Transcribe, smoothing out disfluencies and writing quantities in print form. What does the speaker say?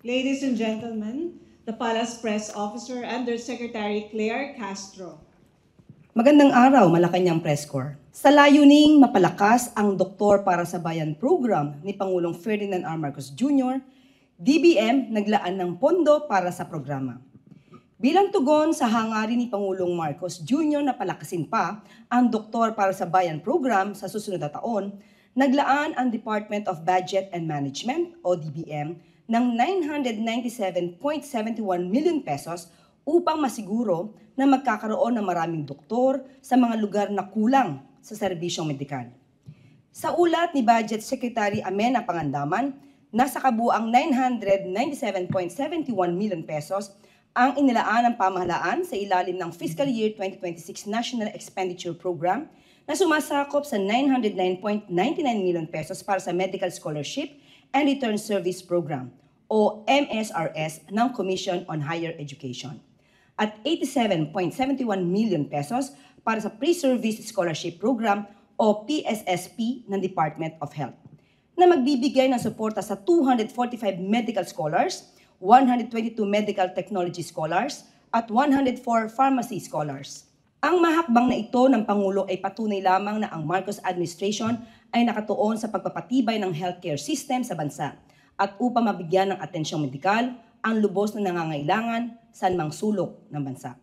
Ladies and gentlemen, the Palace Press Officer Undersecretary Claire Castro. Magandang araw, Malacanang Press Corps. Sa layuning mapalakas ang Doktor para sa Bayan program ni Pangulong Ferdinand R. Marcos Jr., DBM naglaan ng pondo para sa programa. Bilang tugon sa hangarin ni Pangulong Marcos Jr. na palakasin pa ang Doktor para sa Bayan program sa susunod na taon, naglaan ang Department of Budget and Management o DBM ng 997.71 million pesos upang masiguro na magkakaroon ng maraming doktor sa mga lugar na kulang sa serbisyong medikal. Sa ulat ni Budget Secretary Amena Pangandaman, nasa kabuang 997.71 million pesos ang inilaan ng pamahalaan sa ilalim ng Fiscal Year 2026 National Expenditure Program na sumasakop sa 909.99 million pesos para sa Medical Scholarship and Return Service Program o MSRS ng Commission on Higher Education at 87.71 million pesos para sa Pre-Service Scholarship Program o PSSP ng Department of Health na magbibigay ng suporta sa 245 medical scholars, 122 medical technology scholars at 104 pharmacy scholars. Ang mahakbang na ito ng Pangulo ay patunay lamang na ang Marcos administration ay nakatuon sa pagpapatibay ng healthcare system sa bansa at upang mabigyan ng atensyong medikal ang lubos na nangangailangan sa anumang sulok ng bansa.